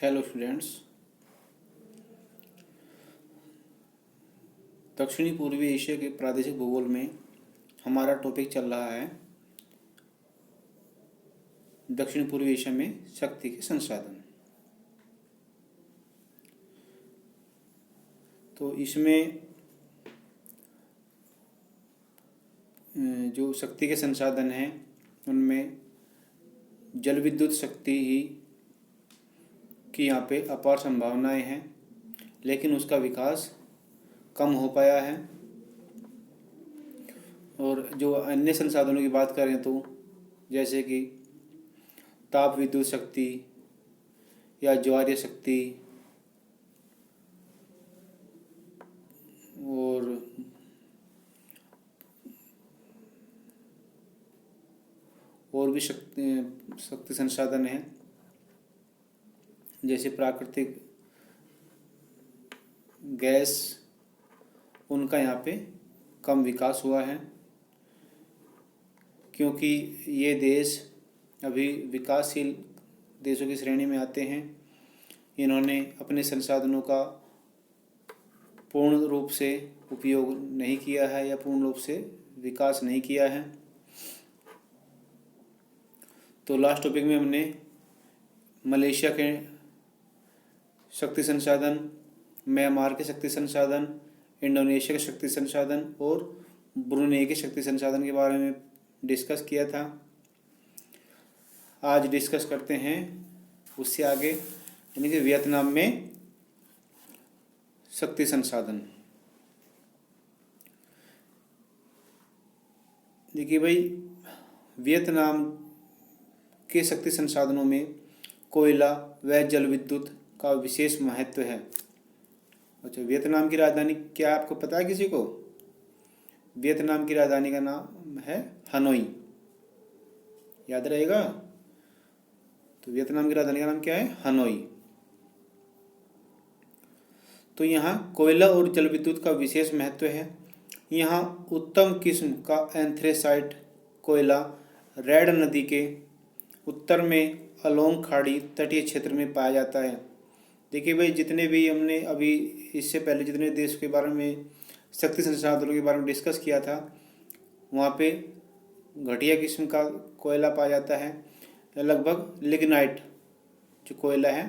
Hello students. दक्षिणी पूर्वी Asia के प्रादेशिक भूगोल में हमारा टॉपिक चल रहा है दक्षिण पूर्वी एशिया में शक्ति के संसाधन। तो इसमें जो शक्ति के संसाधन हैं उनमें जल विद्युत शक्ति ही की यहाँ पे अपार संभावनाएं हैं, लेकिन उसका विकास कम हो पाया है। और जो अन्य संसाधनों की बात करें तो जैसे कि ताप विद्युत शक्ति या ज्वारीय शक्ति और भी शक्ति संसाधन हैं, जैसे प्राकृतिक गैस, उनका यहाँ पे कम विकास हुआ है क्योंकि ये देश अभी विकासशील देशों की श्रेणी में आते हैं। इन्होंने अपने संसाधनों का पूर्ण रूप से उपयोग नहीं किया है या पूर्ण रूप से विकास नहीं किया है। तो लास्ट टॉपिक में हमने मलेशिया के शक्ति संसाधन, म्यांमार के शक्ति संसाधन, इंडोनेशिया के शक्ति संसाधन और ब्रुनेई के शक्ति संसाधन के बारे में डिस्कस किया था। आज डिस्कस करते हैं उससे आगे, यानी कि वियतनाम में शक्ति संसाधन। देखिए भाई, वियतनाम के शक्ति संसाधनों में कोयला व जल विद्युत का विशेष महत्व है। अच्छा, वियतनाम की राजधानी क्या आपको पता है किसी को? वियतनाम की राजधानी का नाम है हनोई, याद रहेगा। तो वियतनाम की राजधानी का नाम क्या है? हनोई। तो यहाँ कोयला और जल विद्युत का विशेष महत्व है। यहाँ उत्तम किस्म का एंथ्रेसाइट कोयला रेड नदी के उत्तर में अलोंग खाड़ी तटीय क्षेत्र में पाया जाता है। देखिए भाई, जितने भी हमने अभी इससे पहले जितने देश के बारे में शक्ति संसाधनों के बारे में डिस्कस किया था, वहाँ पे घटिया किस्म का कोयला पाया जाता है। लगभग लिग्नाइट जो कोयला है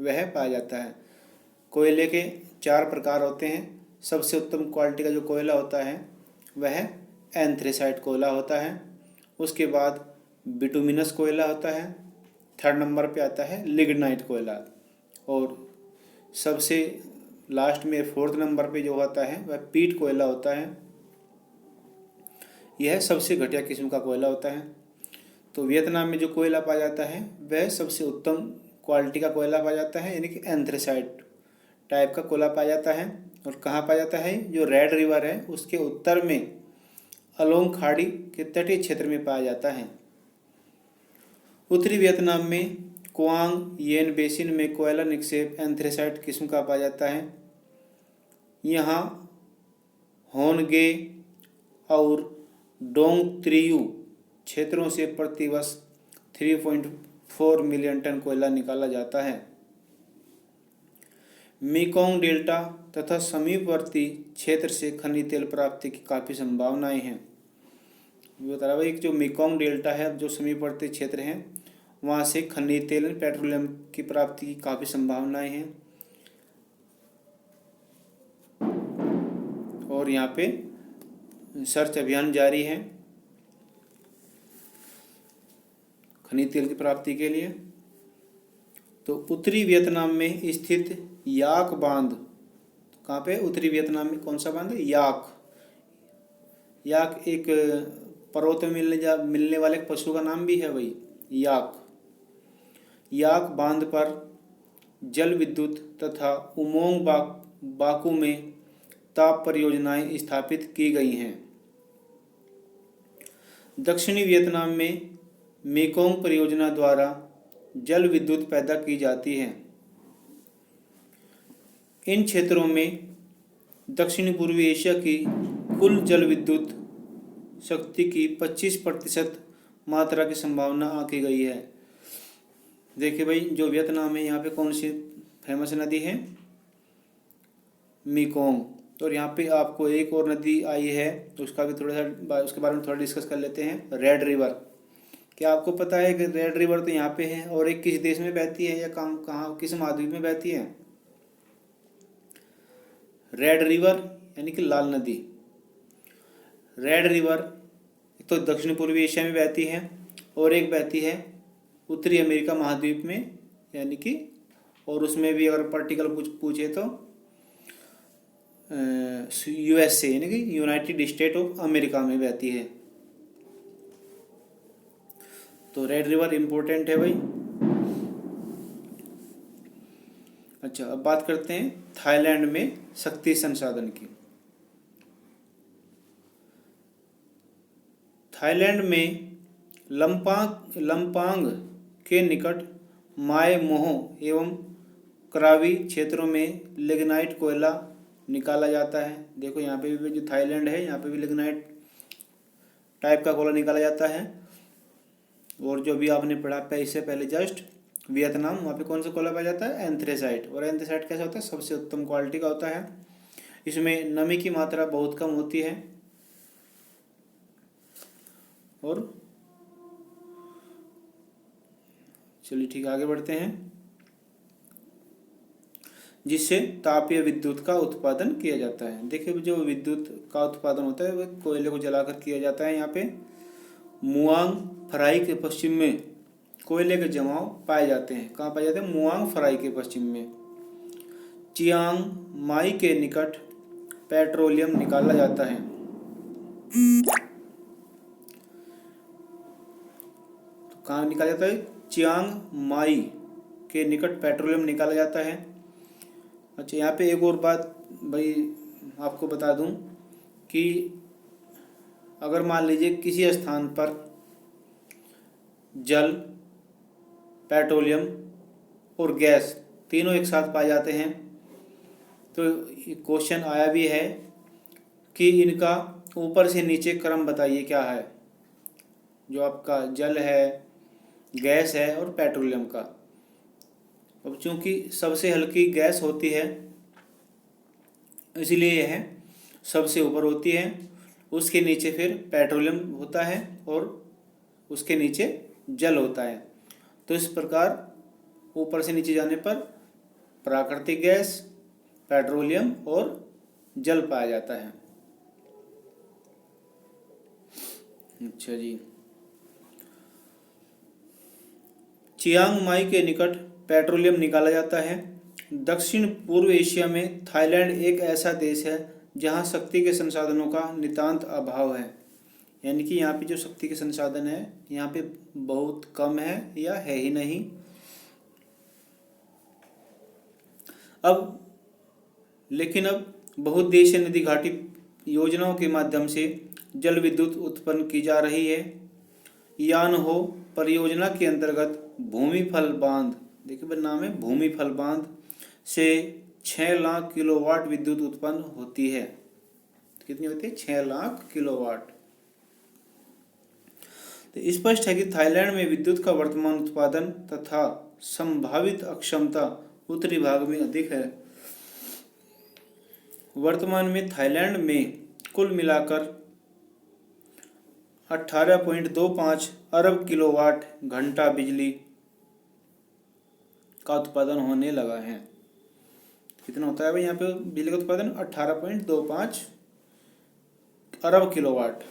वह पाया जाता है। कोयले के 4 प्रकार होते हैं। सबसे उत्तम क्वालिटी का जो कोयला होता है वह एंथ्रेसाइट कोयला होता है। उसके बाद बिटुमिनस कोयला होता है। 3rd नंबर पे आता है लिग्नाइट कोयला, और सबसे लास्ट में 4th नंबर पे जो होता है वह पीट कोयला होता है। यह सबसे घटिया किस्म का कोयला होता है। तो वियतनाम में जो कोयला पाया जाता है वह सबसे उत्तम क्वालिटी का कोयला पाया जाता है, यानी कि एंथ्रेसाइट टाइप का कोयला पाया जाता है। और कहाँ पाया जाता है? जो रेड रिवर है उसके उत्तर में अलोंग खाड़ी के तटीय क्षेत्र में पाया जाता है। उत्तरी वियतनाम में क्वांग येन बेसिन में कोयला निक्षेप एंथ्रेसाइट किस्म का पाया जाता है। यहाँ होनगे और डोंग त्रियू क्षेत्रों से प्रतिवर्ष 3.4 मिलियन टन कोयला निकाला जाता है। मेकोंग डेल्टा तथा समीपवर्ती क्षेत्र से खनिज तेल प्राप्ति की काफ़ी संभावनाएं हैं। बता रहा भाई, जो मेकोंग डेल्टा है, जो समीपवर्ती क्षेत्र हैं, वहाँ से खनिज तेल पेट्रोलियम की प्राप्ति की काफ़ी संभावनाएं हैं। और यहाँ पे सर्च अभियान जारी है खनिज तेल की प्राप्ति के लिए। तो उत्तरी वियतनाम में स्थित याक बांध, कहाँ पे? उत्तरी वियतनाम में कौन सा बांध है? याक। याक एक पर्वत में मिलने वाले पशु का नाम भी है भाई, याक। याक बांध पर जल विद्युत तथा उमोंग बाकू में ताप परियोजनाएं स्थापित की गई हैं। दक्षिणी वियतनाम में मेकोंग परियोजना द्वारा जल विद्युत पैदा की जाती है। इन क्षेत्रों में दक्षिण पूर्वी एशिया की कुल जल विद्युत शक्ति की 25% मात्रा की संभावना आंकी गई है। देखिए भाई, जो वियतनाम है यहाँ पे कौन सी फेमस नदी है? मेकोंग। और यहाँ पे आपको एक और नदी आई है, तो उसका भी थोड़ा सा उसके बारे में थोड़ा डिस्कस कर लेते हैं। Red river. क्या आपको पता है कि रेड रिवर तो यहाँ पे है, और एक किस देश में बहती है या कहाँ किस महाद्वीप में बहती है? रेड रिवर यानी कि लाल नदी। रेड रिवर एक तो दक्षिण पूर्वी एशिया में बहती है, और एक बहती है उत्तरी अमेरिका महाद्वीप में, यानी कि, और उसमें भी अगर पर्टिकुलर पूछे तो यूएसए यानी कि यूनाइटेड स्टेट ऑफ अमेरिका में बहती है। तो रेड रिवर इम्पोर्टेंट है भाई। अच्छा, अब बात करते हैं थाईलैंड में शक्ति संसाधन की। थाईलैंड में लंपांग के निकट माय मोह एवं करावी क्षेत्रों में लिग्नाइट कोयला निकाला जाता है। देखो यहाँ पे भी जो थाईलैंड है, यहाँ पे भी लिग्नाइट टाइप का कोयला निकाला जाता है। और जो भी आपने पढ़ा इससे पहले जस्ट वियतनाम, वहाँ पे कौन सा कोयला पाया जाता है? एंथ्रेसाइट। और एंथ्रेसाइट कैसा होता है? सबसे उत्तम क्वालिटी का होता है। इसमें नमी की मात्रा बहुत कम होती है, और चलिए ठीक है, आगे बढ़ते हैं। जिससे तापीय विद्युत का उत्पादन किया जाता है। देखिए, जो विद्युत का उत्पादन होता है वह कोयले को जलाकर किया जाता है। यहाँ पे मुआंग फ्राई के पश्चिम में कोयले के जमाव पाए जाते हैं। कहाँ पाए जाते हैं? मुआंग फ्राई के पश्चिम में। चियांग माई के निकट पेट्रोलियम निकाला जाता है। तो कहाँ निकाला जाता है? चियांग माई के निकट पेट्रोलियम निकाला जाता है। अच्छा, यहाँ पे एक और बात भाई आपको बता दूं कि अगर मान लीजिए किसी स्थान पर जल, पेट्रोलियम और गैस तीनों एक साथ पाए जाते हैं, तो क्वेश्चन आया भी है कि इनका ऊपर से नीचे क्रम बताइए क्या है। जो आपका जल है, गैस है और पेट्रोलियम का। अब चूंकि सबसे हल्की गैस होती है, इसलिए यह सबसे ऊपर होती है। उसके नीचे फिर पेट्रोलियम होता है, और उसके नीचे जल होता है। तो इस प्रकार ऊपर से नीचे जाने पर प्राकृतिक गैस, पेट्रोलियम और जल पाया जाता है। अच्छा जी, चियांग माई के निकट पेट्रोलियम निकाला जाता है। दक्षिण पूर्व एशिया में थाईलैंड एक ऐसा देश है जहां शक्ति के संसाधनों का नितांत अभाव है। यानी कि यहाँ पे जो शक्ति के संसाधन है यहाँ पे बहुत कम है या है ही नहीं। लेकिन अब बहुउद्देशीय नदी घाटी योजनाओं के माध्यम से जल विद्युत उत्पन्न की जा रही है। यानहो परियोजना के अंतर्गत भूमिफल बांध, देखिए नाम है भूमिफल बांध, से 6 लाख किलोवाट विद्युत उत्पन्न होती है। कितनी होती है? 6 लाख किलोवाट। तो स्पष्ट है कि थाईलैंड में विद्युत का वर्तमान उत्पादन तथा संभावित अक्षमता उत्तरी भाग में अधिक है। वर्तमान में थाईलैंड में कुल मिलाकर 18.25 अरब किलोवाट घंटा बिजली का उत्पादन होने लगा है। कितना होता है भाई यहाँ पे बिजली का उत्पादन? 18.25 अरब किलोवाट।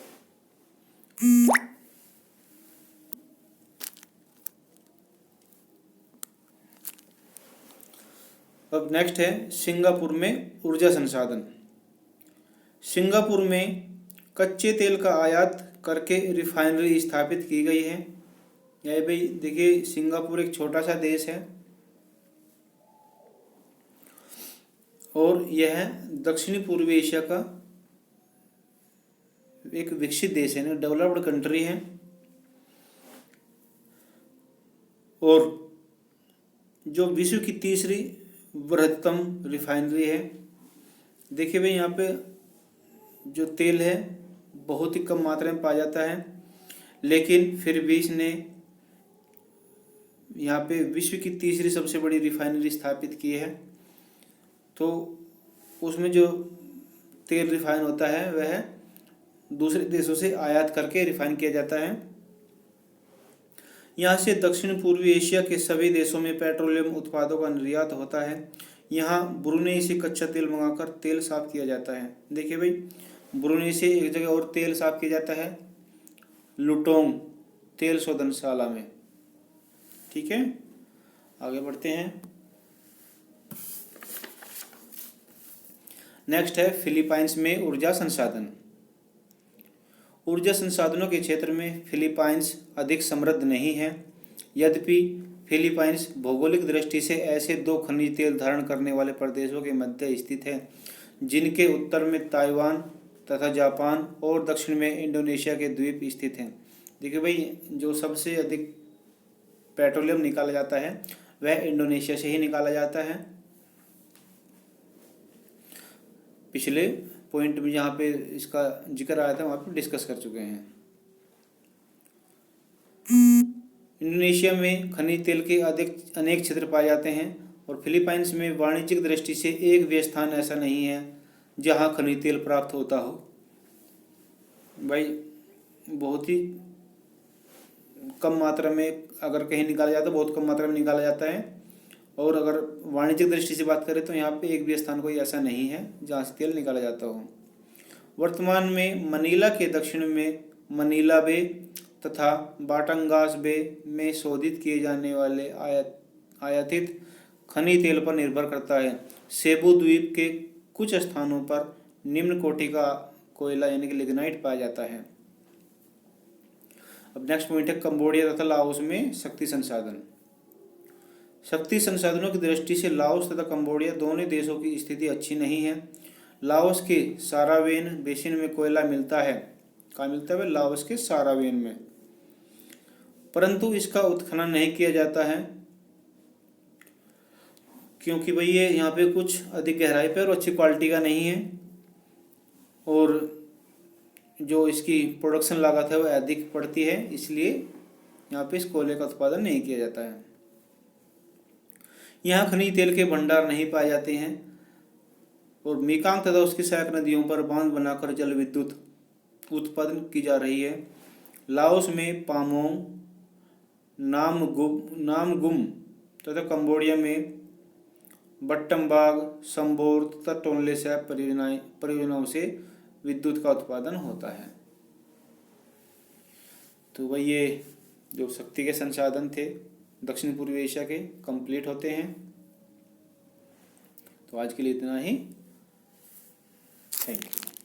अब नेक्स्ट है सिंगापुर में ऊर्जा संसाधन। सिंगापुर में कच्चे तेल का आयात करके रिफाइनरी स्थापित की गई है। यह भाई देखिए, सिंगापुर एक छोटा सा देश है और यह दक्षिणी पूर्वी एशिया का एक विकसित देश है, डेवलप्ड कंट्री है। और जो विश्व की तीसरी बृहत्तम रिफाइनरी है। देखिए भाई, यहाँ पे जो तेल है बहुत ही कम मात्रा में पाया जाता है, लेकिन फिर भी इसने यहाँ पे विश्व की तीसरी सबसे बड़ी रिफाइनरी स्थापित की है। तो उसमें जो तेल रिफाइन होता है वह दूसरे देशों से आयात करके रिफाइन किया जाता है। यहाँ से दक्षिण पूर्वी एशिया के सभी देशों में पेट्रोलियम उत्पादों का निर्यात होता है। यहाँ ब्रुनेई से कच्चा तेल मंगाकर तेल साफ किया जाता है। देखिए भाई, ब्रुनेई से एक जगह और तेल साफ किया जाता है, लुटोंग तेल शोधनशाला में। ठीक है, आगे बढ़ते हैं। नेक्स्ट है फिलीपाइंस में ऊर्जा संसाधन। ऊर्जा संसाधनों के क्षेत्र में फिलीपाइंस अधिक समृद्ध नहीं है। यद्यपि फिलीपाइंस भौगोलिक दृष्टि से ऐसे दो खनिज तेल धारण करने वाले प्रदेशों के मध्य स्थित है, जिनके उत्तर में ताइवान तथा जापान और दक्षिण में इंडोनेशिया के द्वीप स्थित हैं। देखिए भाई, जो सबसे अधिक पेट्रोलियम निकाला जाता है वह इंडोनेशिया से ही निकाला जाता है। पिछले पॉइंट में जहाँ पे इसका जिक्र आया था वहाँ पे डिस्कस कर चुके हैं। इंडोनेशिया में खनिज तेल के अनेक क्षेत्र पाए जाते हैं और फिलीपाइंस में वाणिज्यिक दृष्टि से एक भी स्थान ऐसा नहीं है जहाँ खनिज तेल प्राप्त होता हो। भाई, बहुत ही कम मात्रा में अगर कहीं निकाला जाता है, बहुत कम मात्रा में निकाला जाता है। और अगर वाणिज्यिक दृष्टि से बात करें तो यहाँ पे एक भी स्थान कोई ऐसा नहीं है जहाँ से तेल निकाला जाता हो। वर्तमान में मनीला के दक्षिण में मनीला बे तथा बाटंगास बे में शोधित किए जाने वाले आयातित खनिज तेल पर निर्भर करता है। सेबू द्वीप के कुछ स्थानों पर निम्न कोटि का कोयला यानी कि लिग्नाइट पाया जाता है। अब नेक्स्ट पॉइंट है कंबोडिया तथा लाओस में शक्ति संसाधन। शक्ति संसाधनों की दृष्टि से लाओस तथा कंबोडिया दोनों देशों की स्थिति अच्छी नहीं है। लाओस के सारावेन बेसिन में कोयला मिलता है। कहाँ मिलता है? लाओस के सारावेन में, परंतु इसका उत्खनन नहीं किया जाता है क्योंकि भाई ये यहाँ पे कुछ अधिक गहराई पे और अच्छी क्वालिटी का नहीं है और जो इसकी प्रोडक्शन लागत है वह अधिक पड़ती है, इसलिए यहाँ पे इस कोयले का उत्पादन नहीं किया जाता है। यहाँ खनिज तेल के भंडार नहीं पाए जाते हैं और मेकांग तथा उसकी सहायक नदियों पर बांध बनाकर जल विद्युत उत्पादन की जा रही है। लाओस में पामोंग, नामगुम तथा कंबोडिया में बट्टमबाग, संबोर तथा टोनले सैप परियोजनाओं से विद्युत का उत्पादन होता है। तो वही ये जो शक्ति के संसाधन थे दक्षिण पूर्वी एशिया के कंप्लीट होते हैं। तो आज के लिए इतना ही। Thank you.